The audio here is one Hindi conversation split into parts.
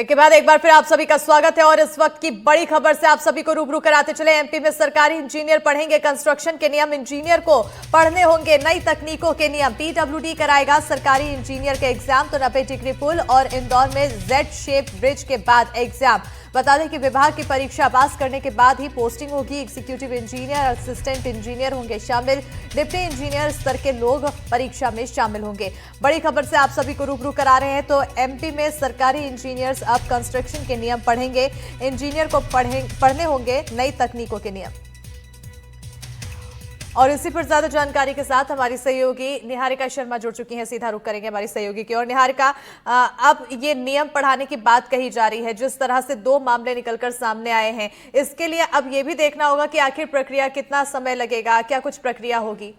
के बाद एक बार फिर आप सभी का स्वागत है और इस वक्त की बड़ी खबर से आप सभी को रूबरू कराते चले। एमपी में सरकारी इंजीनियर पढ़ेंगे कंस्ट्रक्शन के नियम। इंजीनियर को पढ़ने होंगे नई तकनीकों के नियम। पीडब्ल्यूडी कराएगा सरकारी इंजीनियर के एग्जाम। तो 90 डिग्री पुल और इंदौर में जेड शेप ब्रिज के बाद एग्जाम। बता दें कि विभाग की परीक्षा पास करने के बाद ही पोस्टिंग होगी। एग्जीक्यूटिव इंजीनियर, असिस्टेंट इंजीनियर होंगे शामिल। डिप्टी इंजीनियर स्तर के लोग परीक्षा में शामिल होंगे। बड़ी खबर से आप सभी को रूबरू करा रहे हैं। तो एमपी में सरकारी इंजीनियर्स अब कंस्ट्रक्शन के नियम पढ़ेंगे। इंजीनियर को पढ़ने होंगे नई तकनीकों के नियम। और इसी पर ज्यादा जानकारी के साथ हमारी सहयोगी निहारिका शर्मा जुड़ चुकी हैं। सीधा रुख करेंगे हमारी सहयोगी की ओर। निहारिका, अब ये नियम पढ़ाने की बात कही जा रही है, जिस तरह से 2 मामले निकलकर सामने आए हैं, इसके लिए अब ये भी देखना होगा कि आखिर प्रक्रिया कितना समय लगेगा, क्या कुछ प्रक्रिया होगी?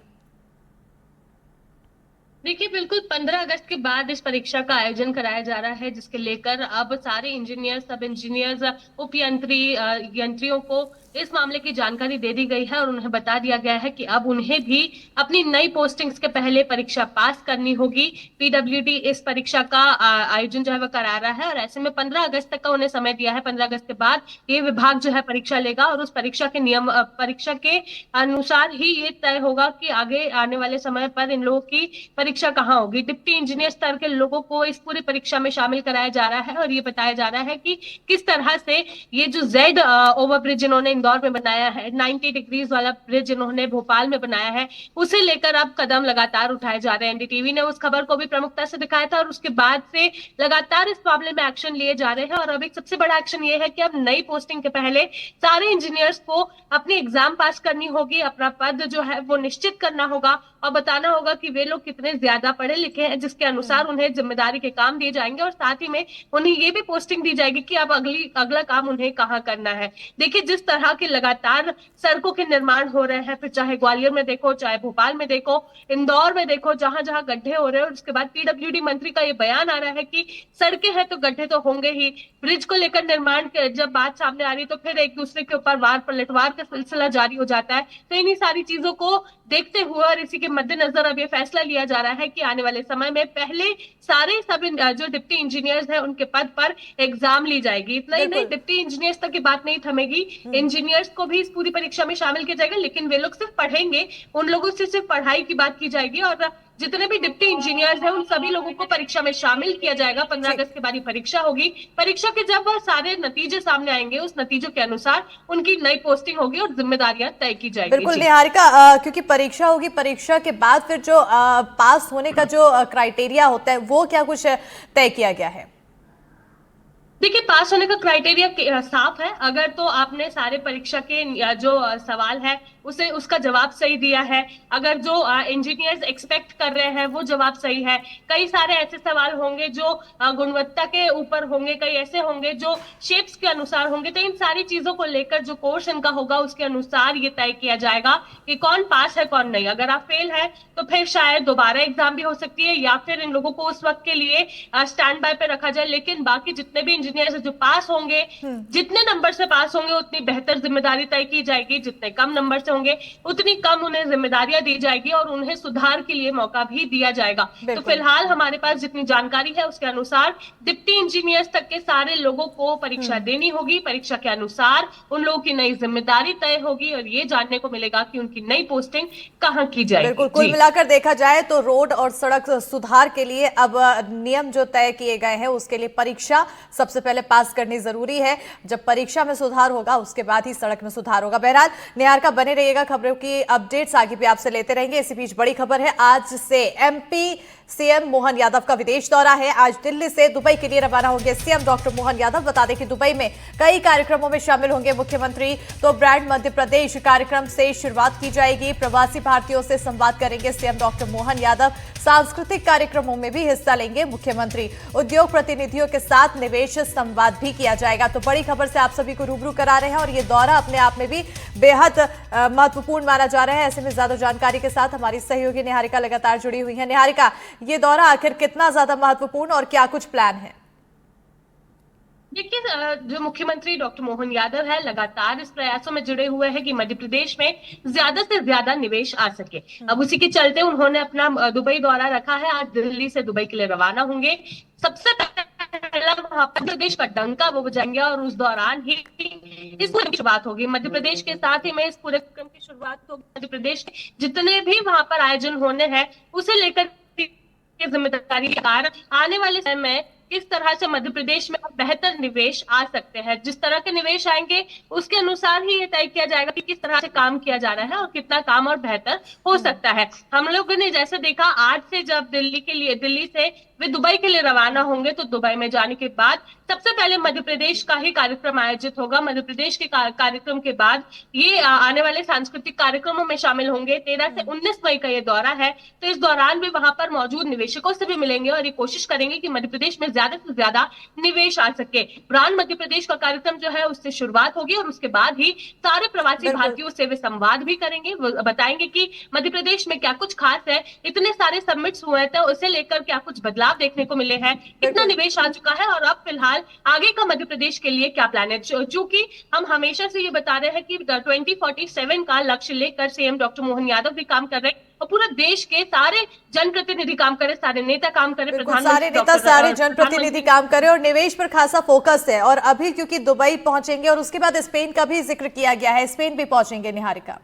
देखिए, बिल्कुल 15 अगस्त के बाद इस परीक्षा का आयोजन कराया जा रहा है, जिसके लेकर अब सारे इंजीनियर, सब इंजीनियर्स, उप यंत्रियों को इस मामले की जानकारी दे दी गई है और उन्हें बता दिया गया है कि अब उन्हें भी अपनी नई पोस्टिंग्स के पहले परीक्षा पास करनी होगी। पीडब्ल्यूडी इस परीक्षा का आयोजन जो है वह करा रहा है और ऐसे में 15 अगस्त तक का उन्हें समय दिया है। 15 अगस्त के बाद ये विभाग जो है परीक्षा लेगा और उस परीक्षा के नियम, परीक्षा के अनुसार ही ये तय होगा कि आगे आने वाले समय पर इन लोगों की परीक्षा कहाँ होगी। डिप्टी इंजीनियर स्तर के लोगों को इस पूरी परीक्षा में शामिल कराया जा रहा है और ये बताया जा रहा है कि किस तरह से ये जो जेड ओवर ब्रिज इन्होंने इंदौर में बनाया है, 90 डिग्रीज वाला ब्रिज इन्होंने भोपाल में बनाया है, उसे लेकर अब कदम लगातार उठाए जा रहे हैं। एनडीटीवी ने उस खबर को भी प्रमुखता से दिखाया था और उसके बाद से लगातार इस मामले में एक्शन लिए जा रहे हैं। और अब एक सबसे बड़ा एक्शन ये है कि अब नई पोस्टिंग के पहले सारे इंजीनियर्स को अपनी एग्जाम पास करनी होगी, अपना पद जो है वो निश्चित करना होगा और बताना होगा कि वे लोग कितने ज्यादा पढ़े लिखे हैं, जिसके अनुसार उन्हें जिम्मेदारी के काम दिए जाएंगे और साथ ही में उन्हें ये भी पोस्टिंग दी जाएगी कि अब अगला काम उन्हें कहाँ करना है। देखिए, जिस तरह के लगातार सड़कों के निर्माण हो रहे हैं, फिर चाहे ग्वालियर में देखो, चाहे भोपाल में देखो, इंदौर में देखो, जहां जहां गड्ढे हो रहे हैं, और उसके बाद पीडब्ल्यूडी मंत्री का ये बयान आ रहा है कि सड़कें हैं तो गड्ढे तो होंगे ही। ब्रिज को लेकर निर्माण जब बात सामने आ रही तो फिर एक दूसरे के ऊपर वार पलटवार का सिलसिला जारी हो जाता है। तो इन्हीं सारी चीजों को देखते हुए और इसी के मद्देनजर अब ये फैसला लिया जा रहा है कि आने वाले समय में पहले सारे सब जो डिप्टी इंजीनियर्स हैं उनके पद पर एग्जाम ली जाएगी। इतना ही नहीं, डिप्टी इंजीनियर्स तक की बात नहीं थमेगी, इंजीनियर्स को भी इस पूरी परीक्षा में शामिल किया जाएगा, लेकिन वे लोग सिर्फ पढ़ेंगे, उन लोगों से सिर्फ पढ़ाई की बात की जाएगी और जितने भी डिप्टी इंजीनियर्स हैं उन सभी लोगों को परीक्षा में शामिल किया जाएगा। 15 अगस्त के बाद ही परीक्षा होगी। परीक्षा के जब सारे नतीजे सामने आएंगे, उस नतीजों के अनुसार उनकी नई पोस्टिंग होगी और जिम्मेदारियां तय की जाएगी। बिल्कुल निहारिका, क्योंकि परीक्षा होगी, परीक्षा के बाद फिर जो पास होने का जो क्राइटेरिया होता है वो क्या कुछ तय किया गया है? देखिए, पास होने का क्राइटेरिया साफ है। अगर तो आपने सारे परीक्षा के जो सवाल है उसे उसका जवाब सही दिया है, अगर जो इंजीनियर्स एक्सपेक्ट कर रहे हैं वो जवाब सही है, कई सारे ऐसे सवाल होंगे जो गुणवत्ता के ऊपर होंगे, कई ऐसे होंगे जो शेप्स के अनुसार होंगे, तो इन सारी चीजों को लेकर जो कोर्स इनका होगा उसके अनुसार ये तय किया जाएगा कि कौन पास है कौन नहीं। अगर आप फेल है तो फिर शायद दोबारा एग्जाम भी हो सकती है या फिर इन लोगों को उस वक्त के लिए स्टैंड बाय पे रखा जाए। लेकिन बाकी जितने भी इंजीनियर जो पास होंगे, जितने नंबर से पास होंगे उतनी बेहतर जिम्मेदारी तय की जाएगी, जितने कम नंबर से होंगे उतनी कम उन्हें जिम्मेदारियां दी जाएगी और उन्हें सुधार के लिए मौका भी दिया जाएगा। तो फिलहाल हमारे पास जितनी जानकारी है उसके अनुसार डिप्टी इंजीनियर्स तक के सारे लोगों को परीक्षा देनी होगी। परीक्षा के अनुसार उन लोगों की नई जिम्मेदारी तय होगी और ये जानने को मिलेगा कि उनकी नई पोस्टिंग कहां की जाएगी। बिल्कुल, कुल मिलाकर देखा जाए तो रोड और सड़क सुधार के लिए अब नियम जो तय किए गए हैं उसके लिए परीक्षा सबसे पहले पास करनी जरूरी है। जब परीक्षा में सुधार होगा उसके बाद ही सड़क में सुधार होगा। बहरहाल निहारिका, बने रहिएगा, खबरों की अपडेट्स आगे भी आपसे लेते रहेंगे। इसी बीच बड़ी खबर है, आज से एमपी सीएम मोहन यादव का विदेश दौरा है। आज दिल्ली से दुबई के लिए रवाना होंगे सीएम डॉक्टर मोहन यादव। बता दें कि दुबई में कई कार्यक्रमों में शामिल होंगे मुख्यमंत्री। तो ब्रांड मध्य प्रदेश कार्यक्रम से शुरुआत की जाएगी। प्रवासी भारतीयों से संवाद करेंगे सीएम डॉक्टर मोहन यादव। सांस्कृतिक कार्यक्रमों में भी हिस्सा लेंगे मुख्यमंत्री। उद्योग प्रतिनिधियों के साथ निवेश संवाद भी किया जाएगा। तो बड़ी खबर से आप सभी को रूबरू करा रहे हैं और ये दौरा अपने आप में भी बेहद महत्वपूर्ण माना जा रहा है। ऐसे में ज्यादा जानकारी के साथ हमारी सहयोगी निहारिका लगातार जुड़ी हुई है। निहारिका, ये दौरा आखिर कितना ज्यादा महत्वपूर्ण और क्या कुछ प्लान है? देखिए, जो मुख्यमंत्री डॉक्टर मोहन यादव है लगातार इस प्रयासों में जुड़े हुए हैं कि मध्य प्रदेश में ज्यादा से ज्यादा निवेश आ सके। अब उसी के चलते उन्होंने अपना दुबई दौरा रखा है। आज दिल्ली से दुबई के लिए रवाना होंगे। सबसे पहले पहला वहां पर प्रदेश का डंका वो बजाएंगे और उस दौरान ही इस पूरे की शुरुआत होगी। मध्य प्रदेश के साथ ही में इस पूरे कार्यक्रम की शुरुआत होगी। मध्य प्रदेश के जितने भी वहां पर आयोजन होने हैं उसे लेकर जिम्मेदारी के कारण आने वाले समय में किस तरह से मध्य प्रदेश में बेहतर निवेश आ सकते हैं। जिस तरह के निवेश आएंगे उसके अनुसार ही ये तय किया जाएगा कि किस तरह से काम किया जा रहा है और कितना काम और बेहतर हो सकता है। हम लोगों ने जैसे देखा आज से जब दिल्ली से वे दुबई के लिए रवाना होंगे तो दुबई में जाने के बाद सबसे पहले मध्य प्रदेश का ही कार्यक्रम आयोजित होगा। मध्य प्रदेश के कार्यक्रम के बाद ये आने वाले सांस्कृतिक कार्यक्रमों में शामिल होंगे। 13 से 19 मई का ये दौरा है, तो इस दौरान भी वहां पर मौजूद निवेशकों से भी मिलेंगे और ये कोशिश करेंगे कि मध्य प्रदेश में ज्यादा से ज्यादा निवेश आ सके। ब्रांड मध्य प्रदेश का कार्यक्रम जो है उससे शुरुआत होगी और उसके बाद ही सारे प्रवासी भारतीयों से वे संवाद भी करेंगे। वो बताएंगे कि मध्य प्रदेश में क्या कुछ खास है, इतने सारे समिट्स हुए थे उसे लेकर क्या कुछ बदलाव देखने को मिले हैं, कितना निवेश आ चुका है और अब फिलहाल आगे का मध्य प्रदेश के लिए क्या प्लान है। चूंकि हम हमेशा से ये बता रहे हैं कि 2047 का लक्ष्य लेकर सीएम डॉक्टर मोहन यादव भी काम कर रहे हैं और पूरा देश के सारे जनप्रतिनिधि काम करे, सारे नेता काम करे, सारे नेता सारे जनप्रतिनिधि काम करे और निवेश पर खासा फोकस है। और अभी क्योंकि दुबई पहुंचेंगे और उसके बाद स्पेन का भी जिक्र किया गया है, स्पेन भी पहुंचेंगे निहारिका।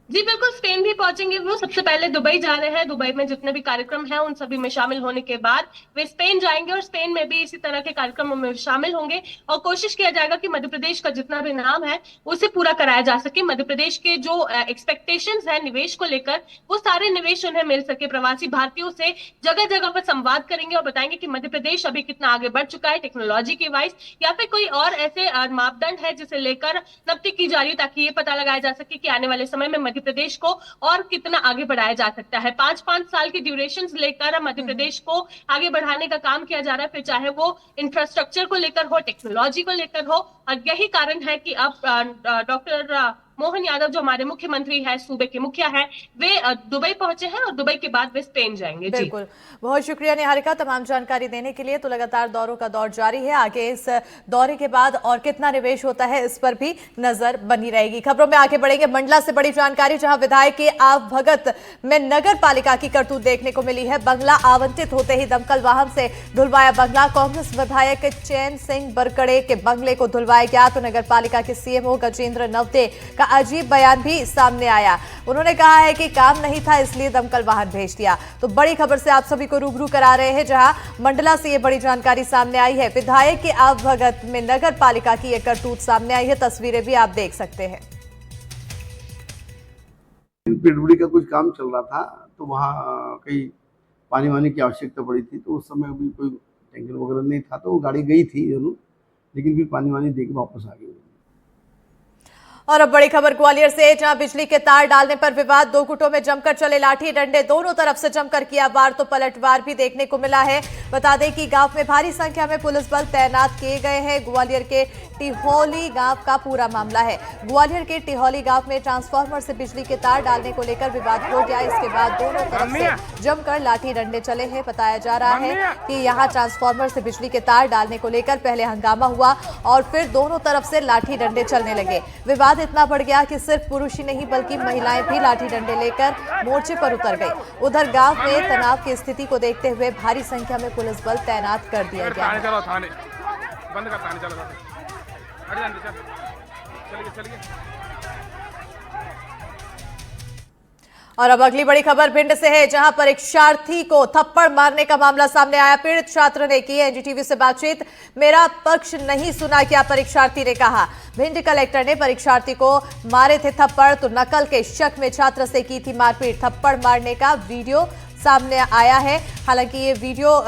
जी बिल्कुल, स्पेन भी पहुंचेंगे। वो सबसे पहले दुबई जा रहे हैं। दुबई में जितने भी कार्यक्रम हैं उन सभी में शामिल होने के बाद वे स्पेन जाएंगे और स्पेन में भी इसी तरह के कार्यक्रमों में शामिल होंगे और कोशिश किया जाएगा कि मध्य प्रदेश का जितना भी नाम है उसे पूरा कराया जा सके। मध्य प्रदेश के जो एक्सपेक्टेशंस है निवेश को लेकर वो सारे निवेश उन्हें मिल सके। प्रवासी भारतीयों से जगह जगह पर संवाद करेंगे और बताएंगे कि मध्य प्रदेश अभी कितना आगे बढ़ चुका है टेक्नोलॉजी के वाइज, या फिर कोई और ऐसे मापदंड है जिसे लेकर नब्ती की जा रही है ताकि ये पता लगाया जा सके कि आने वाले समय में मध्य प्रदेश को और कितना आगे बढ़ाया जा सकता है। 5-5 साल की ड्यूरेशन लेकर मध्य प्रदेश को आगे बढ़ाने का काम किया जा रहा है, फिर चाहे वो इंफ्रास्ट्रक्चर को लेकर हो, टेक्नोलॉजी को लेकर हो। और यही कारण है कि अब डॉक्टर मोहन यादव जो हमारे मुख्यमंत्री है, सूबे के मुखिया है, वे दुबई पहुंचे हैं और दुबई के बाद वे स्पेन जाएंगे। बिल्कुल, बहुत शुक्रिया निहारिका तमाम जानकारी देने के लिए। तो लगातार दौरों का दौर जारी है, आगे इस दौरे के बाद और कितना निवेश होता है इस पर भी नजर बनी रहेगी। खबरों में आगे बढ़ेंगे मंडला से बड़ी जानकारी, जहां विधायक के आवभगत में नगर पालिका की करतूत देखने को मिली है। बंगला आवंटित होते ही दमकल वाहन से धुलवाया बंगला। कांग्रेस विधायक चैन सिंह बरकड़े के बंगले को धुलवाया गया तो नगर पालिका के सीएमओ गजेंद्र नवदे का अजीब बयान भी सामने आया। उन्होंने कहा है कि काम नहीं था इसलिए दमकल वाहन भेज दिया। तो बड़ी खबर से आप सभी को रूबरू करा रहे हैं, जहां मंडला से ये बड़ी जानकारी सामने आई है। विधायक के आवभगत में नगर पालिका की एक करतूत सामने आई है, तस्वीरें भी आप देख सकते हैं। पीडब्ल्यूडी का कुछ काम चल रहा था तो वहाँ कहीं पानी वानी की आवश्यकता पड़ी थी, तो उस समय अभी कोई टैंकर वगैरह नहीं था तो वो गाड़ी गई थी जरूर, लेकिन फिर पानी वानी दे के वापस आ गई। और अब बड़ी खबर ग्वालियर से, जहां बिजली के तार डालने पर विवाद, दो गुटों में जमकर चले लाठी डंडे, दोनों तरफ से जमकर किया वार तो पलटवार भी देखने को मिला है। बता दें कि गांव में भारी संख्या में पुलिस बल तैनात किए गए हैं। ग्वालियर के टिहोली गांव का पूरा मामला है। ग्वालियर के टिहोली गांव में ट्रांसफार्मर से बिजली के तार डालने को लेकर विवाद हो गया। इसके बाद दोनों तरफ से जमकर लाठी डंडे चले हैं। बताया जा रहा है कि यहाँ ट्रांसफार्मर से बिजली के तार डालने को लेकर पहले हंगामा हुआ और फिर दोनों तरफ से लाठी डंडे चलने लगे। विवाद इतना बढ़ गया कि सिर्फ पुरुष ही नहीं बल्कि महिलाएं भी लाठी डंडे लेकर मोर्चे पर उतर गई। उधर गांव में तनाव की स्थिति को देखते हुए भारी संख्या में पुलिस बल तैनात कर दिया गया। और अब अगली बड़ी खबर भिंड से है, जहां परीक्षार्थी को थप्पड़ मारने का मामला सामने आया। पीड़ित छात्र ने की एनडीटीवी से बातचीत, मेरा पक्ष नहीं सुना क्या परीक्षार्थी ने कहा। भिंड कलेक्टर ने परीक्षार्थी को मारे थे थप्पड़ तो नकल के शक में छात्र से की थी मारपीट। थप्पड़ मारने का वीडियो सामने आया है। हालांकि ये वीडियो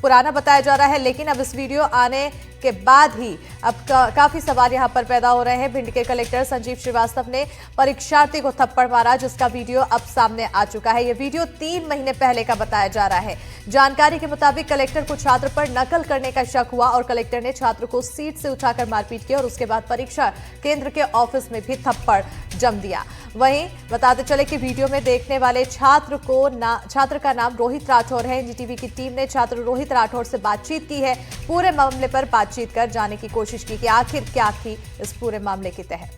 पुराना बताया जा रहा है, लेकिन अब इस वीडियो आने के बाद ही अब काफी सवाल यहां पर पैदा हो रहे हैं। भिंड के कलेक्टर संजीव श्रीवास्तव ने परीक्षार्थी को थप्पड़ मारा, जिसका वीडियो अब सामने आ चुका है। ये वीडियो 3 महीने पहले का बताया जा रहा है। जानकारी के मुताबिक कलेक्टर को छात्र पर नकल करने का शक हुआ और कलेक्टर ने छात्र को सीट से उठाकर मारपीट की और उसके बाद परीक्षा केंद्र के ऑफिस में भी थप्पड़ जम दिया। वहीं बताते चले कि वीडियो में देखने वाले छात्र का नाम रोहित राठौर है। एनडीटीवी की टीम ने छात्र रोहित राठौर से बातचीत की है। पूरे मामले पर बातचीत कर जाने की कोशिश की कि आखिर क्या थी इस पूरे मामले के तहत।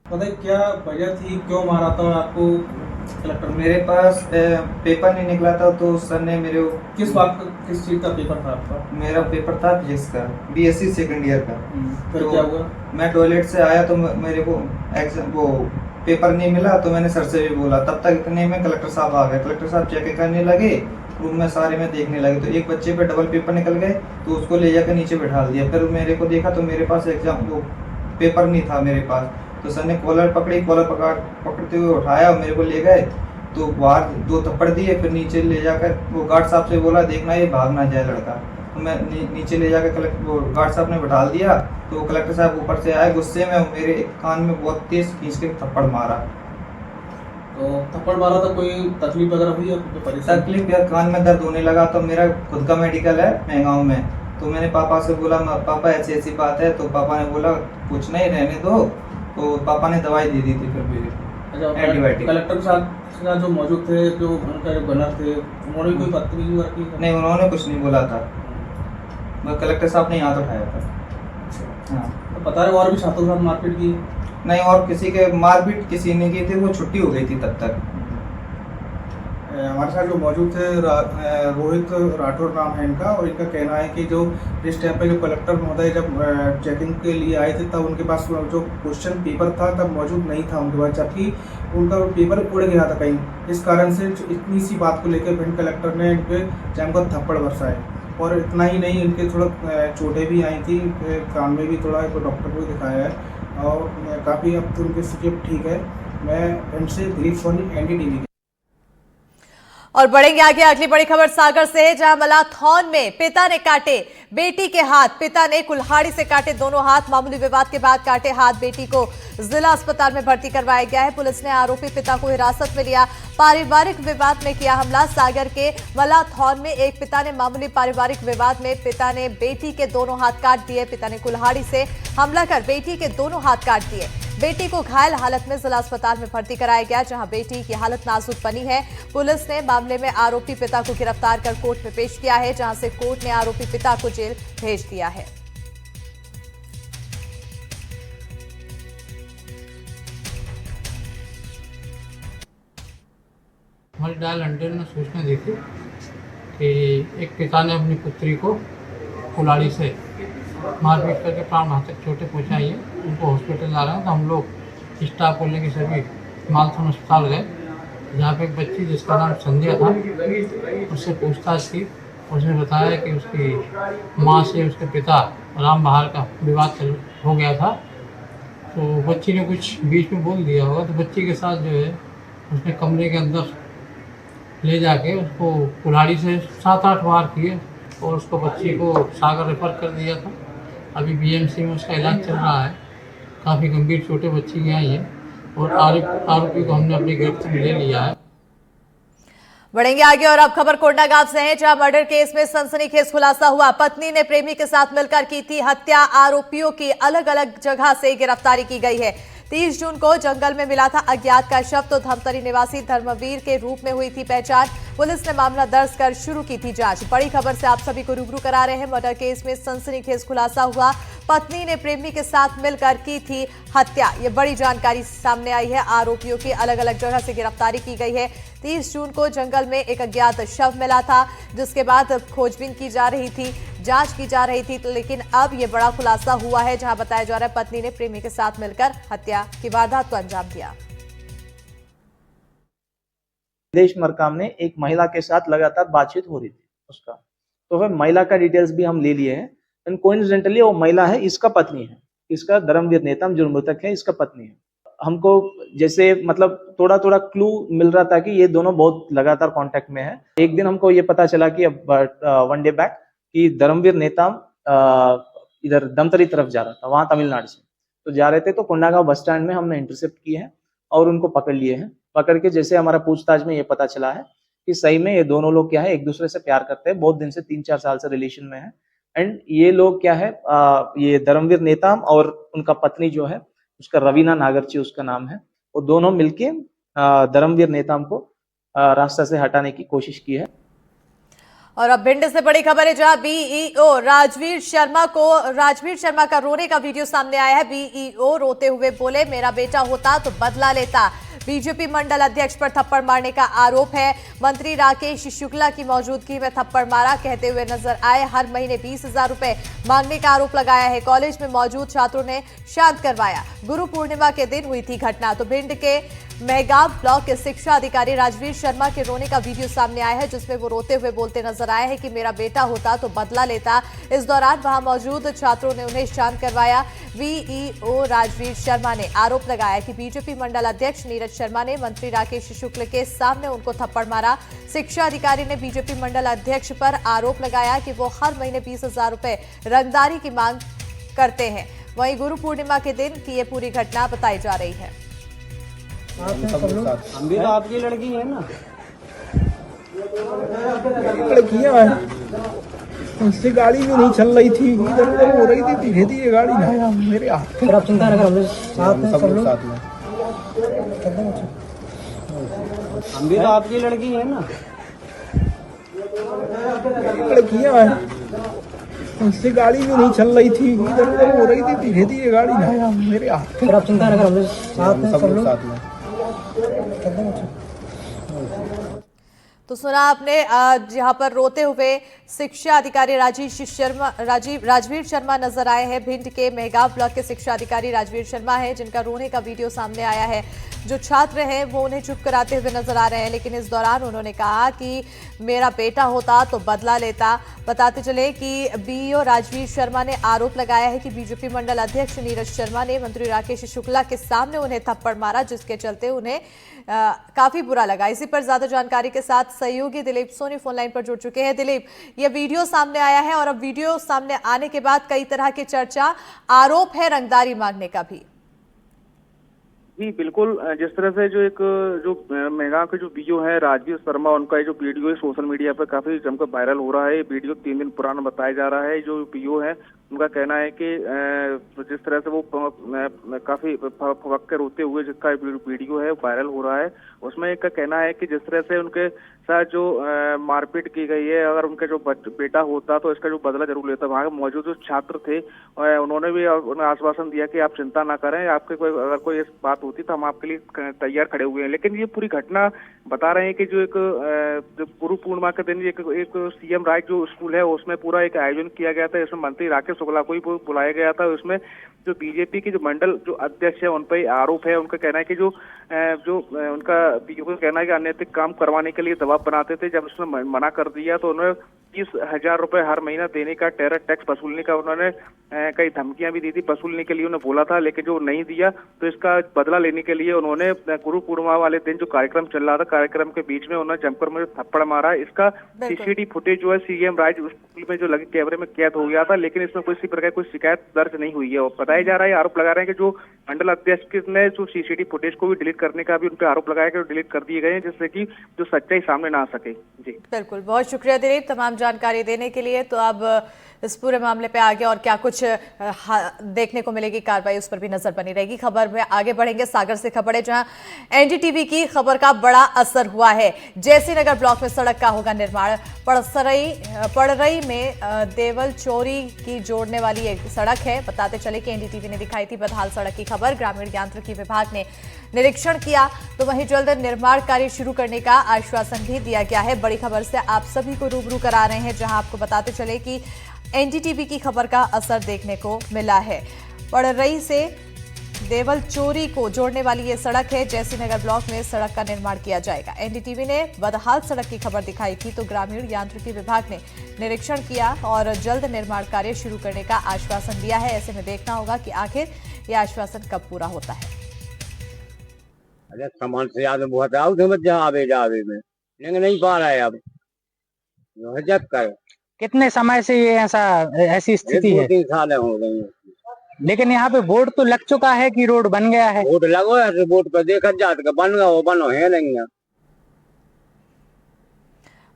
पता है क्या वजह थी, क्यों मारा था? आपको कलेक्टर? मेरे पास पेपर नहीं निकला था, तो सर ने मेरे को किस चीज़ का पेपर था आपका? मेरा पेपर था फिजिक्स का, बीएससी सेकंड ईयर का। फिर तो क्या हुआ? मैं टॉयलेट से आया तो मेरे को एग्जाम वो पेपर नहीं मिला, तो मैंने सर से भी बोला। तब तक इतने में कलेक्टर साहब आ गए। कलेक्टर साहब चेकिंग करने लगे, रूम में सारे में देखने लगे, तो एक बच्चे पे डबल पेपर निकल गए, तो उसको ले जाकर नीचे बैठा दिया। फिर मेरे को देखा तो मेरे पास एग्जाम वो पेपर नहीं था मेरे पास, तो सर ने कॉलर पकड़ी, कॉलर पकड़ते हुए उठाया और मेरे को ले गए, तो बाहर 2 थप्पड़ दिए। फिर नीचे ले जाकर वो गार्ड साहब से बोला देखना ये भाग ना जाए लड़का, तो मैं नीचे ले जाकर वो गार्ड साहब ने बैठा दिया। तो कलेक्टर साहब ऊपर से आए गुस्से में, मेरे कान में बहुत तेज खींच के थप्पड़ मारा। तो थप्पड़ मारा था, कोई तकलीफ वगैरह हुई या परेशानी? तकलीफ या कान में दर्द होने लगा, तो मेरा खुद का मेडिकल है महंगाओं में, तो मैंने पापा से बोला पापा ऐसी ऐसी बात है, तो पापा ने बोला कुछ नहीं रहने दो, तो पापा ने दवाई दे दी थी फिर मुझे। अच्छा, एंटीबायोटिक। कलेक्टर के साथ जो मौजूद थे, जो उनका जो गनर थे, उन्होंने कोई बदतमीजी रखी? नहीं, उन्होंने कुछ नहीं बोला था, बस कलेक्टर साहब ने हाथ उठाया था। हाँ। तो बता रहे और भी छात्रों के साथ मारपीट की? नहीं, और किसी के मारपीट किसी ने की थी, वो छुट्टी हो गई थी तब तक। हमारे साथ जो मौजूद थे रोहित राठौर नाम है इनका, और इनका कहना है कि जो इस टाइम पे जो कलेक्टर महोदय जब चेकिंग के लिए आए थे, तब उनके पास जो क्वेश्चन पेपर था तब मौजूद नहीं था उनके पास, जबकि उनका पेपर उड़ गया था कहीं। इस कारण से इतनी सी बात को लेकर भिंड कलेक्टर ने इनके जैम को थप्पड़ बरसाए, और इतना ही नहीं, इनके थोड़ा चोटें भी आई थी, कान में भी थोड़ा, डॉक्टर को दिखाया है, और काफ़ी अब तो उनकी स्थिति ठीक है। मैं इनसे दिलीप सोनी, NDTV। और बढ़ेंगे आगे अगली बड़ी खबर सागर से, जहां मलाथौन में पिता ने काटे बेटी के हाथ। पिता ने कुल्हाड़ी से काटे दोनों हाथ। मामूली विवाद के बाद काटे हाथ बेटी को जिला अस्पताल में भर्ती करवाया गया है। पुलिस ने आरोपी पिता को हिरासत में लिया। पारिवारिक विवाद में किया हमला। सागर के मलाथौन में एक पिता ने मामूली पारिवारिक विवाद में पिता ने बेटी के दोनों हाथ काट दिए। पिता ने कुल्हाड़ी से हमला कर बेटी के दोनों हाथ काट दिए। बेटी को घायल हालत में जिला अस्पताल में भर्ती कराया गया, जहां बेटी की हालत नाजुक बनी है। पुलिस ने मामले में आरोपी पिता को गिरफ्तार कर कोर्ट में पेश किया है, जहां से कोर्ट ने आरोपी पिता को जेल भेज दिया है। हमारी डायल 100 में सूचना देखी कि एक पिता ने अपनी पुत्री को कुल्हाड़ी से मारपीट करके प्राण घातक चोटें पहुँचाई है। उनको हॉस्पिटल ला रहे हैं, तो हम लोग स्टाफ को लेकर सभी मालथौन अस्पताल गए, जहाँ पे एक बच्ची जिसका नाम संध्या था, उससे पूछताछ की। उसने बताया कि उसकी माँ से उसके पिता राम बहार का विवाद हो गया था, तो बच्ची ने कुछ बीच में बोल दिया होगा, तो बच्ची के साथ जो है उसने कमरे के अंदर ले जाके उसको कुल्हाड़ी से 7-8 वार किए और उसको बच्ची को सागर रेफर कर दिया था। अभी BMC में उसका इलाज चल रहा है। काफ़ी गंभीर चोटें बच्ची की आई हैं और आरोपी को हमने अपनी गिरफ्त में ले लिया है। बढ़ेंगे आगे और अब खबर कोंडागांव से है, जहां मर्डर केस में सनसनीखेज खुलासा हुआ। पत्नी ने प्रेमी के साथ मिलकर की थी हत्या। आरोपियों की अलग अलग जगह से गिरफ्तारी की गई है। 30 जून को जंगल में मिला था अज्ञात का शव, तो धमतरी निवासी धर्मवीर के रूप में हुई थी पहचान। पुलिस ने मामला दर्ज कर शुरू की थी जांच। बड़ी खबर से आप सभी को रूबरू करा रहे हैं। मर्डर केस में सनसनीखेज खुलासा हुआ। पत्नी ने प्रेमी के साथ मिलकर की थी हत्या, ये बड़ी जानकारी सामने आई है। आरोपियों की अलग अलग जगह से गिरफ्तारी की गई है। 30 जून को जंगल में एक अज्ञात शव मिला था, जिसके बाद खोजबीन की जा रही थी, जांच की जा रही थी, लेकिन अब ये बड़ा खुलासा हुआ है, जहां बताया जा रहा है पत्नी ने प्रेमी के साथ मिलकर हत्या की वारदात को अंजाम दिया। विदेश मरकाम ने एक महिला के साथ लगातार बातचीत हो रही थी उसका, तो फिर महिला का डिटेल्स भी हम ले लिए हैं। एंड कोइंसिडेंटली वो महिला है, इसका पत्नी है, इसका धर्मवीर नेताम जो मृतक है इसका पत्नी है। हमको जैसे मतलब थोड़ा थोड़ा क्लू मिल रहा था कि ये दोनों बहुत लगातार कांटेक्ट में है। एक दिन हमको ये पता चला कि अब 1 डे बैक कि धर्मवीर नेताम इधर दमतरी तरफ जा रहा था, वहां तमिलनाडु से तो जा रहे थे, तो कोंडागांव बस स्टैंड में हमने इंटरसेप्ट किए हैं और उनको पकड़ लिए हैं। पकड़ के जैसे हमारा पूछताछ में ये पता चला है कि सही में ये दोनों लोग क्या है, एक दूसरे से प्यार करते हैं, बहुत दिन से 3-4 साल से रिलेशन में है। एंड ये लोग क्या है, ये धर्मवीर नेताम और उनका पत्नी जो है उसका रवीना नागरची उसका नाम है, वो दोनों मिलके धर्मवीर नेताम को रास्ता से हटाने की कोशिश की है। और अब भिंड से बड़ी खबर है, जहां बीईओ राजवीर शर्मा का रोने का वीडियो सामने आया है। बीईओ रोते हुए बोले, मेरा बेटा होता तो बदला लेता। बीजेपी मंडल अध्यक्ष पर थप्पड़ मारने का आरोप है। मंत्री राकेश शुक्ला की मौजूदगी में थप्पड़ मारा कहते हुए नजर आए। हर महीने 20,000 रुपए मांगने का आरोप लगाया है। कॉलेज में मौजूद छात्रों ने शांत करवाया। गुरु पूर्णिमा के दिन हुई थी घटना। तो भिंड के मेहगांव ब्लॉक के शिक्षा अधिकारी राजवीर शर्मा के रोने का वीडियो सामने आया है, जिसमें वो रोते हुए बोलते नजर आए हैं कि मेरा बेटा होता तो बदला लेता। इस दौरान वहां मौजूद छात्रों ने उन्हें शांत करवाया। वीईओ राजवीर शर्मा ने आरोप लगाया कि बीजेपी मंडल अध्यक्ष नीरज शर्मा ने मंत्री राकेश शुक्ल के सामने उनको थप्पड़ मारा। शिक्षा अधिकारी ने बीजेपी मंडल अध्यक्ष पर आरोप लगाया कि वो हर महीने 20,000 रुपए रंगदारी की मांग करते हैं। वहीं गुरु पूर्णिमा के दिन की ये पूरी घटना बताई जा रही है। हम भी तो आपकी लड़की है ना। लड़कियां हैं, उससे गाड़ी भी नहीं चल रही थी, इधर उधर हो रही थी, धीरे धीरे गाड़ी ना मेरे हाथ में। आप चिंता न करो, साथ में सब लोग साथ में। हम भी तो आपकी लड़की है ना। लड़कियां हैं, उससे गाड़ी भी नहीं चल रही थी, इधर उधर हो रही थी, धीरे धीरे गाड़ी ना मेरे हाथ में। आप चिंता न करो, साथ में सब लोग साथ में। तो सुना आपने जहां पर रोते हुए शिक्षा अधिकारी राजवीर शर्मा नजर आए हैं। भिंड के मेहगांव ब्लॉक के शिक्षा अधिकारी राजवीर शर्मा है, जिनका रोने का वीडियो सामने आया है। जो छात्र हैं वो उन्हें चुप कराते हुए नजर आ रहे हैं, लेकिन इस दौरान उन्होंने कहा कि मेरा बेटा होता तो बदला लेता। बताते चले कि बीईओ राजवीर शर्मा ने आरोप लगाया है कि बीजेपी मंडल अध्यक्ष नीरज शर्मा ने मंत्री राकेश शुक्ला के सामने उन्हें थप्पड़ मारा, जिसके चलते उन्हें काफी बुरा लगा। इसी पर ज्यादा जानकारी के साथ सहयोगी दिलीप सोनी फोन लाइन पर जुड़ चुके हैं। दिलीप, ये वीडियो सामने आया है और अब वीडियो सामने आने के बाद कई तरह की चर्चा, आरोप है रंगदारी मांगने का भी। जी बिल्कुल, जिस तरह से जो मेहगांव के जो बीईओ है राजवीर शर्मा, उनका जो वीडियो है सोशल मीडिया पर काफी जमकर वायरल हो रहा है। वीडियो 3 दिन पुराना बताया जा रहा है। जो बीईओ है उनका कहना है कि जिस तरह से वो काफी फवक के रोते हुए जिसका वीडियो है वायरल हो रहा है, उसमें एक का कहना है कि जिस तरह से उनके साथ जो मारपीट की गई है, अगर उनका जो बेटा होता तो इसका जो बदला जरूर लेता। वहाँ मौजूद जो छात्र थे उन्होंने भी उन्हें आश्वासन दिया कि आप चिंता ना करें, आपके अगर कोई बात होती तो हम आपके लिए तैयार खड़े हुए हैं। लेकिन ये पूरी घटना बता रहे हैं कि जो गुरु पूर्णिमा के दिन एक सीएम राइट जो स्कूल है उसमें पूरा एक आयोजन किया गया था। इसमें मंत्री राकेश शुक्ला को ही बुलाया गया था। उसमें जो बीजेपी की जो मंडल जो अध्यक्ष है उन पर आरोप है। उनका कहना है कि जो उनका बीजेपी का कहना है कि अनैतिक काम करवाने के लिए दबाव बनाते थे। जब उसने मना कर दिया तो उन्होंने 30,000 रुपए हर महीना देने का, टेरर टैक्स वसूलने का उन्होंने कई धमकियां भी दी थी, वसूलने के लिए उन्हें बोला था, लेकिन जो नहीं दिया तो इसका बदला लेने के लिए उन्होंने गुरु पूर्णिमा वाले दिन जो कार्यक्रम चल रहा था, कार्यक्रम के बीच में उन्होंने जमकर मुझे थप्पड़ मारा। इसका सीसीटीवी फुटेज जो है सीएम राइट स्कूल में जो लगे कैमरे में कैद हो गया था, लेकिन इसमें किसी प्रकार कोई शिकायत दर्ज नहीं हुई है। और बताया जा रहा है, आरोप लगा रहे हैं कि जो मंडल अध्यक्ष ने जो सीसीटीवी फुटेज को भी डिलीट करने का भी उन पर आरोप लगाया कि डिलीट कर दिए गए हैं, जिससे कि जो सच्चाई सामने ना आ सके। जी बिल्कुल, बहुत शुक्रिया दिलीप तमाम जानकारी देने के लिए। तो अब इस पूरे मामले पे आगे और क्या कुछ देखने को मिलेगी कार्रवाई, उस पर भी नजर बनी रहेगी। खबर में आगे बढ़ेंगे। सागर से खबर है, जहां एनडीटीवी की खबर का बड़ा असर हुआ है। जैसी नगर ब्लॉक में सड़क का होगा निर्माण। पड़रई में देवल चोरी की जोड़ने वाली एक सड़क है। बताते चले कि एनडीटीवी ने दिखाई थी बदहाल सड़क की खबर। ग्रामीण यांत्रिकी विभाग ने निरीक्षण किया तो वहीं जल्द निर्माण कार्य शुरू करने का आश्वासन भी दिया गया है। बड़ी खबर से आप सभी को रूबरू करा रहे हैं, जहां आपको बताते चले कि एनडीटीवी की खबर का असर देखने को मिला है। पड़रई से देवल चोरी को जोड़ने वाली ये सड़क है। जैसी नगर ब्लॉक में सड़क का निर्माण किया जाएगा। एनडीटीवी ने बदहाल सड़क की खबर दिखाई थी तो ग्रामीण यांत्रिकी विभाग ने निरीक्षण किया और जल्द निर्माण कार्य शुरू करने का आश्वासन दिया है। ऐसे में देखना होगा कि आखिर ये आश्वासन कब पूरा होता है। अरे सामान से याद बहुत आवे में लेकिन नहीं पा रहा है अब जब कर। कितने समय से ये ऐसी स्थिति है? 2-3 साल हो गए हैं। लेकिन यहाँ पे बोर्ड तो लग चुका है कि रोड बन गया है। बोर्ड लगो है, बोर्ड पर देखा जाता बन गया, वो बनो है नहीं।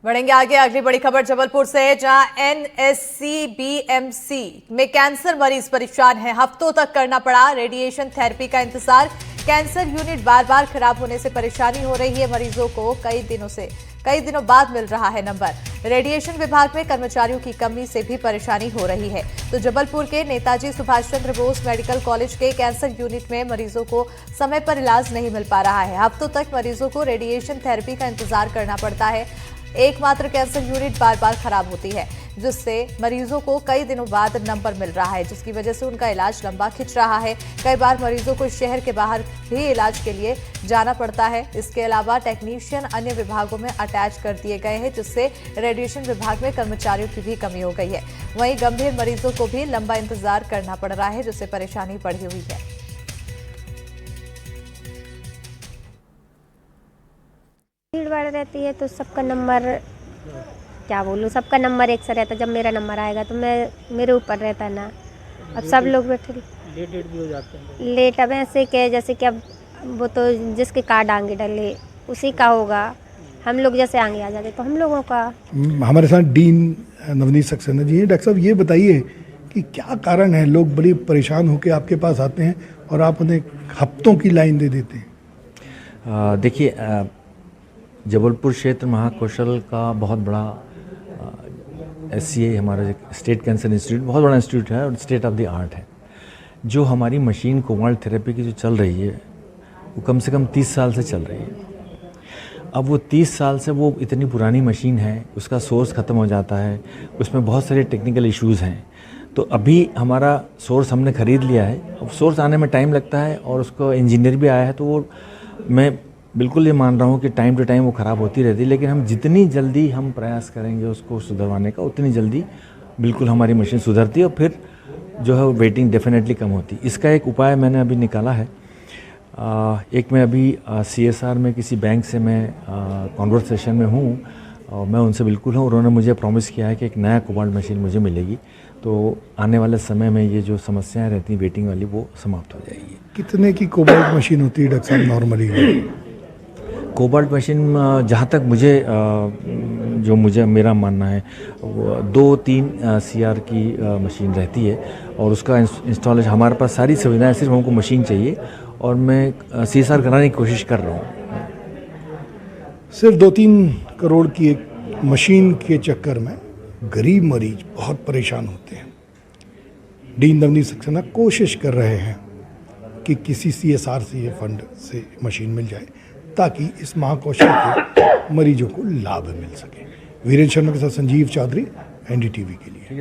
बढ़ेंगे आगे। अगली बड़ी खबर जबलपुर से है, जहां एनएससीबीएमसी में कैंसर मरीज परेशान है। हफ्तों तक करना पड़ा रेडिएशन थेरेपी का इंतजार। कैंसर यूनिट बार बार खराब होने से परेशानी हो रही है मरीजों को। कई दिनों से कई दिनों बाद मिल रहा है नंबर। रेडिएशन विभाग में कर्मचारियों की कमी से भी परेशानी हो रही है। तो जबलपुर के नेताजी सुभाष चंद्र बोस मेडिकल कॉलेज के कैंसर यूनिट में मरीजों को समय पर इलाज नहीं मिल पा रहा है। हफ्तों तक मरीजों को रेडिएशन थेरेपी का इंतजार करना पड़ता है। एकमात्र कैंसर यूनिट बार बार खराब होती है, जिससे मरीजों को कई दिनों बाद नंबर मिल रहा है, जिसकी वजह से उनका इलाज लंबा खिंच रहा है। कई बार मरीजों को शहर के बाहर भी इलाज के लिए जाना पड़ता है। इसके अलावा टेक्नीशियन अन्य विभागों में अटैच कर दिए गए हैं, जिससे रेडिएशन विभाग में कर्मचारियों की भी कमी हो गई है। वहीं गंभीर मरीजों को भी लंबा इंतजार करना पड़ रहा है, जिससे परेशानी बढ़ी हुई है। भीड़ भाड़ रहती है तो सबका नंबर, क्या बोलूँ, सबका नंबर एक सा रहता है। जब मेरा नंबर आएगा तो मेरे ऊपर रहता है ना। अब सब लोग बैठे लेट भी हो जाते हैं। लेट अब ऐसे के जैसे कि अब वो तो जिसके कार्ड आगे डले उसी का होगा। हम लोग जैसे आगे आ जाते तो हम लोगों का। हमारे साथ डीन नवनीत सक्सेना जी हैं। डॉक्टर साहब ये बताइए कि क्या कारण है, लोग बड़ी परेशान होकर आपके पास आते हैं और आप उन्हें हफ्तों की लाइन दे देते हैं? देखिए, जबलपुर क्षेत्र महाकौशल का बहुत बड़ा SCA हमारा स्टेट कैंसर इंस्टीट्यूट बहुत बड़ा इंस्टीट्यूट है और स्टेट ऑफ द आर्ट है। जो हमारी मशीन कोबाल्ट थेरेपी की जो चल रही है वो कम से कम 30 साल से चल रही है। अब वो 30 साल से वो इतनी पुरानी मशीन है, उसका सोर्स ख़त्म हो जाता है, उसमें बहुत सारे टेक्निकल इश्यूज़ हैं। तो अभी हमारा सोर्स हमने ख़रीद लिया है। अब सोर्स आने में टाइम लगता है और उसको इंजीनियर भी आया है, तो वो मैं बिल्कुल ये मान रहा हूँ कि टाइम टू टाइम वो ख़राब होती रहती है। लेकिन हम जितनी जल्दी हम प्रयास करेंगे उसको सुधरवाने का, उतनी जल्दी बिल्कुल हमारी मशीन सुधरती है और फिर जो है वो वेटिंग डेफिनेटली कम होती है। इसका एक उपाय मैंने अभी निकाला है। एक मैं अभी CSR में किसी बैंक से मैं कॉन्वर्सेशन में हूँ और मैं उनसे बिल्कुल हूँ। उन्होंने मुझे प्रॉमिस किया है कि एक नया कोबाल्ट मशीन मुझे मिलेगी, तो आने वाले समय में ये जो समस्याएं रहती हैं वेटिंग वाली वो समाप्त हो जाएगी। कितने की कोबाल्ट मशीन होती है डॉक्टर साहब नॉर्मली? कोबाल्ट मशीन जहाँ तक मुझे मेरा मानना है वो 2-3 CR की मशीन रहती है और उसका इंस्टॉलेशन हमारे पास सारी सुविधाएं, सिर्फ हमको मशीन चाहिए और मैं CSR कराने की कोशिश कर रहा हूँ। सिर्फ 2-3 करोड़ की एक मशीन के चक्कर में गरीब मरीज बहुत परेशान होते हैं। डीन नवनीत सक्सेना कोशिश कर रहे हैं कि किसी CSR से ये फंड से मशीन मिल जाए ताकि इस महाकौशल के मरीजों को लाभ मिल सके। वीरेंद्र शर्मा के साथ संजीव चौधरी, NDTV के लिए।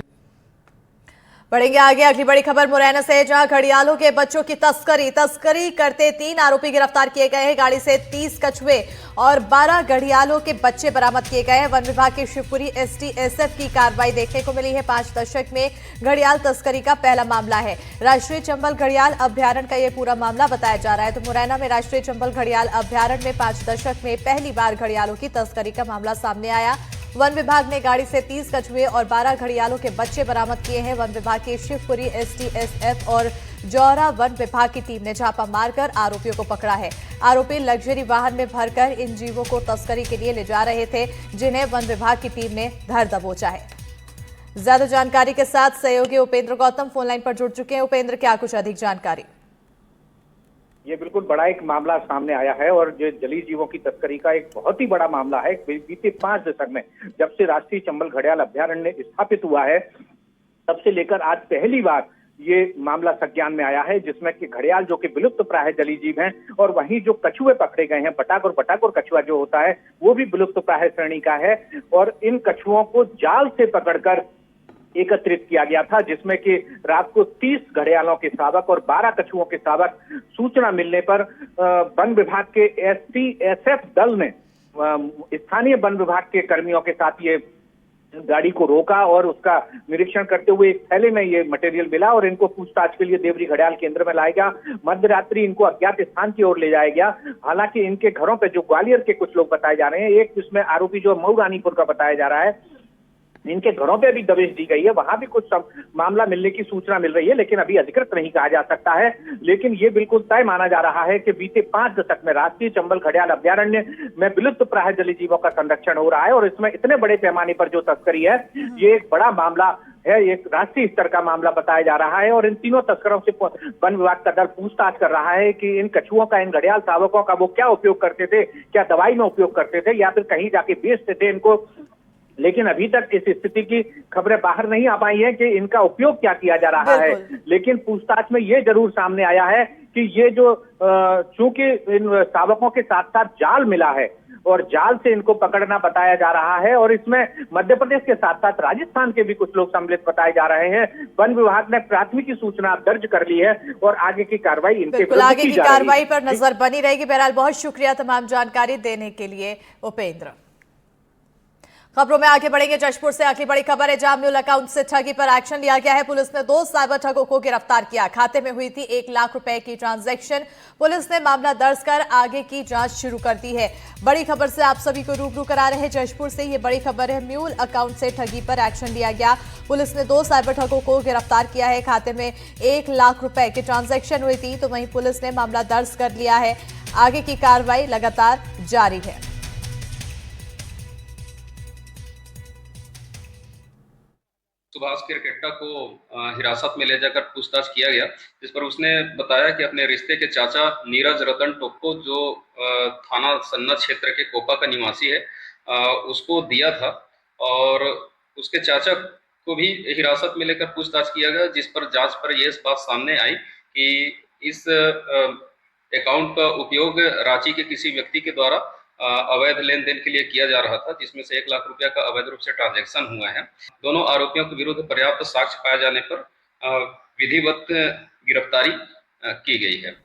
बढ़ेंगे आगे। अगली बड़ी खबर मुरैना से, जहां घड़ियालों के बच्चों की तस्करी करते 3 आरोपी गिरफ्तार किए गए हैं। गाड़ी से 30 कछुए और 12 घड़ियालों के बच्चे बरामद किए गए हैं। वन विभाग की शिवपुरी STSF की कार्रवाई देखने को मिली है। 5 दशक में घड़ियाल तस्करी का पहला मामला है। राष्ट्रीय चंबल घड़ियाल अभ्यारण्य का यह पूरा मामला बताया जा रहा है। तो मुरैना में राष्ट्रीय चंबल घड़ियाल अभ्यारण्य में 5 दशक में पहली बार घड़ियालों की तस्करी का मामला सामने आया। वन विभाग ने गाड़ी से 30 कछुए और 12 घड़ियालों के बच्चे बरामद किए हैं। वन विभाग की शिवपुरी STSF और जौहरा वन विभाग की टीम ने छापा मारकर आरोपियों को पकड़ा है। आरोपी लग्जरी वाहन में भरकर इन जीवों को तस्करी के लिए ले जा रहे थे, जिन्हें वन विभाग की टीम ने धर दबोचा है। ज्यादा जानकारी के साथ सहयोगी उपेंद्र गौतम फोन लाइन पर जुड़ चुके हैं। उपेंद्र, क्या कुछ अधिक जानकारी? ये बिल्कुल बड़ा एक मामला सामने आया है और जो जलीय जीवों की तस्करी का एक बहुत ही बड़ा मामला है। बीते 5 दशक में जब से राष्ट्रीय चंबल घड़ियाल अभ्यारण्य स्थापित हुआ है, तब से लेकर आज पहली बार ये मामला संज्ञान में आया है, जिसमें कि घड़ियाल जो कि विलुप्त प्राय जलीय जीव हैं और वहीं जो कछुए पकड़े गए हैं, बटाकोर कछुआ जो होता है वो भी विलुप्त प्राय श्रेणी का है। और इन कछुओं को जाल से पकड़कर एकत्रित किया गया था, जिसमें कि रात को 30 घड़ियालों के शावक और 12 कछुओं के शावक सूचना मिलने पर वन विभाग के STSF दल ने स्थानीय वन विभाग के कर्मियों के साथ ये गाड़ी को रोका और उसका निरीक्षण करते हुए एक थैले में ये मटेरियल मिला और इनको पूछताछ के लिए देवरी घड़ियाल केंद्र में लाया गया। मध्य रात्रि इनको अज्ञात स्थान की ओर ले जाया गया। हालांकि इनके घरों पे जो ग्वालियर के कुछ लोग बताए जा रहे हैं, एक जिसमें आरोपी जो मऊ रानीपुर का बताया जा रहा है, इनके घरों पे भी दबिश दी गई है। वहां भी कुछ मामला मिलने की सूचना मिल रही है, लेकिन अभी अधिकृत नहीं कहा जा सकता है। लेकिन ये बिल्कुल तय माना जा रहा है कि बीते 5 दशक में राष्ट्रीय चंबल घड़ियाल अभ्यारण्य में विलुप्त प्राय जलीय जीवों का संरक्षण हो रहा है और इसमें इतने बड़े पैमाने पर जो तस्करी है, ये एक बड़ा मामला है, एक राष्ट्रीय स्तर का मामला बताया जा रहा है। और इन तीनों तस्करों से वन विभाग का दल पूछताछ कर रहा है कि इन कछुओं का, इन घड़ियाल शावकों का वो क्या उपयोग करते थे, क्या दवाई में उपयोग करते थे या फिर कहीं जाके बेचते थे इनको। लेकिन अभी तक इस स्थिति की खबरें बाहर नहीं आ पाई हैं कि इनका उपयोग क्या किया जा रहा है। लेकिन पूछताछ में ये जरूर सामने आया है कि ये जो चूंकि इन शावकों के साथ साथ जाल मिला है और जाल से इनको पकड़ना बताया जा रहा है, और इसमें मध्य प्रदेश के साथ साथ राजस्थान के भी कुछ लोग सम्मिलित बताए जा रहे हैं। वन विभाग ने प्राथमिकी सूचना दर्ज कर ली है और आगे की कार्रवाई इनके विरुद्ध आगे की कार्रवाई पर है। नजर बनी रहेगी। बहरहाल बहुत शुक्रिया तमाम जानकारी देने के लिए उपेंद्र। खबरों में आगे बढ़ेंगे। जशपुर से अगली बड़ी खबर है, जहां म्यूल अकाउंट से ठगी पर एक्शन लिया गया है। पुलिस ने 2 साइबर ठगों को गिरफ्तार किया। खाते में हुई थी 1 लाख रुपए की ट्रांजैक्शन। पुलिस ने मामला दर्ज कर आगे की जांच शुरू कर दी है। बड़ी खबर से आप सभी को रूबरू करा रहे हैं जशपुर से। ये बड़ी खबर है, म्यूल अकाउंट से ठगी पर एक्शन लिया गया। पुलिस ने 2 साइबर ठगों को गिरफ्तार किया है। खाते में 1 लाख रुपए की ट्रांजैक्शन हुई थी, तो वहीं पुलिस ने मामला दर्ज कर लिया है। आगे की कार्रवाई लगातार जारी है। सुभाष किरकेट्टा को हिरासत में ले जाकर पूछताछ किया गया, जिस पर उसने बताया कि अपने रिश्ते के चाचा नीरज रतन टोप्पो, जो थाना सन्ना क्षेत्र के कोपा का निवासी है, उसको दिया था और उसके चाचा को भी हिरासत में लेकर पूछताछ किया गया, जिस पर जांच पर यह बात सामने आई कि इस अकाउंट का उपयोग रांची के किसी व्यक्ति के द्वारा अवैध लेन देन के लिए किया जा रहा था, जिसमें से 1 लाख रुपया का अवैध रूप से ट्रांजैक्शन हुआ है। दोनों आरोपियों के विरुद्ध पर्याप्त साक्ष्य पाए जाने पर विधिवत गिरफ्तारी की गई है।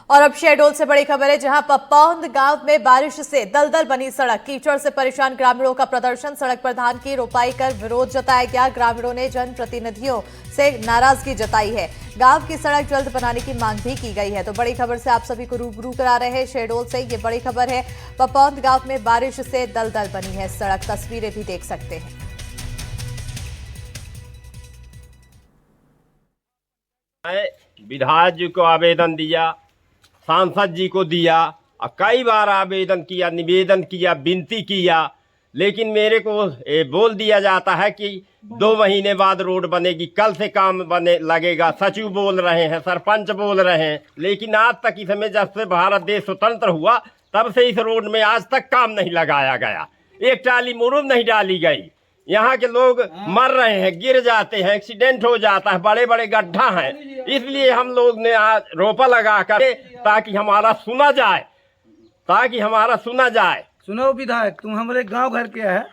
और अब शहडोल से बड़ी खबर है, जहां पप्पौंद गांव में बारिश से दलदल बनी सड़क। कीचड़ से परेशान ग्रामीणों का प्रदर्शन। सड़क पर धान की रोपाई कर विरोध जताया गया। ग्रामीणों ने जनप्रतिनिधियों से नाराजगी जताई है। गांव की सड़क जल्द बनाने की मांग भी की गई है। तो बड़ी खबर से आप सभी को रूबरू करा रहे हैं शहडोल से। ये बड़ी खबर है, पप्पौंद गांव में बारिश से दलदल बनी है सड़क। तस्वीरें भी देख सकते हैं। विधायक जी को आवेदन दिया, सांसद जी को दिया, कई बार आवेदन किया, निवेदन किया, विनती किया, लेकिन मेरे को बोल दिया जाता है कि 2 महीने बाद रोड बनेगी, कल से काम बने लगेगा। सचिव बोल रहे हैं, सरपंच बोल रहे हैं, लेकिन आज तक इसमें जब से भारत देश स्वतंत्र हुआ तब से इस रोड में आज तक काम नहीं लगाया गया। एक टाली मुरुम नहीं डाली गई। यहाँ के लोग मर रहे हैं, गिर जाते हैं, एक्सीडेंट हो जाता है, बड़े बड़े गड्ढा हैं। इसलिए हम लोग ने आज रोपा लगा कर ताकि हमारा सुना जाए, ताकि हमारा सुना जाए। सुनो विधायक, तुम हमारे गांव घर के है,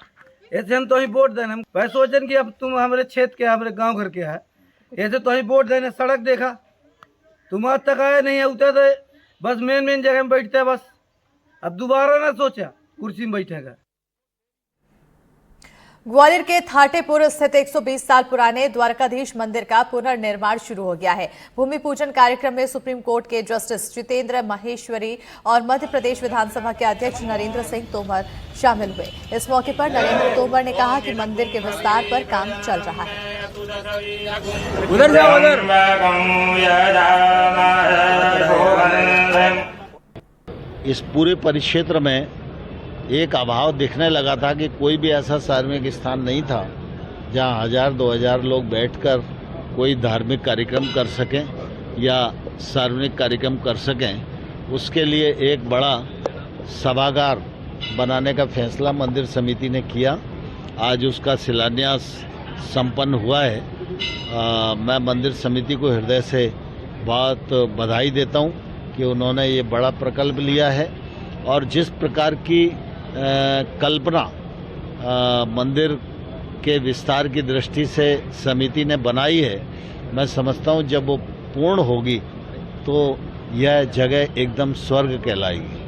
ऐसे हम तो ही वोट देने, हम वह सोचन कि अब तुम हमारे क्षेत्र के, हमारे गांव घर के है, ऐसे तो ही वोट देने। सड़क देखा तुम आज तक आए नहीं है, उतर तो बस मेन जगह में बैठते हैं बस। अब दोबारा ना सोचा कुर्सी में बैठेगा। ग्वालियर के थाटेपुर स्थित 120 साल पुराने द्वारकाधीश मंदिर का पुनर्निर्माण शुरू हो गया है। भूमि पूजन कार्यक्रम में सुप्रीम कोर्ट के जस्टिस जितेंद्र माहेश्वरी और मध्य प्रदेश विधानसभा के अध्यक्ष नरेंद्र सिंह तोमर शामिल हुए। इस मौके पर नरेंद्र तोमर ने कहा कि मंदिर के विस्तार पर काम चल रहा है। उधर जाओ, उधर। इस पूरे परिक्षेत्र में एक अभाव दिखने लगा था कि कोई भी ऐसा सार्वजनिक स्थान नहीं था जहां 1000-2000 लोग बैठकर कोई धार्मिक कार्यक्रम कर सकें या सार्वजनिक कार्यक्रम कर सकें। उसके लिए एक बड़ा सभागार बनाने का फैसला मंदिर समिति ने किया। आज उसका शिलान्यास संपन्न हुआ है। मैं मंदिर समिति को हृदय से बहुत बधाई देता हूं कि उन्होंने ये बड़ा प्रकल्प लिया है और जिस प्रकार की कल्पना मंदिर के विस्तार की दृष्टि से समिति ने बनाई है, मैं समझता हूं जब वो पूर्ण होगी तो यह जगह एकदम स्वर्ग कहलाएगी।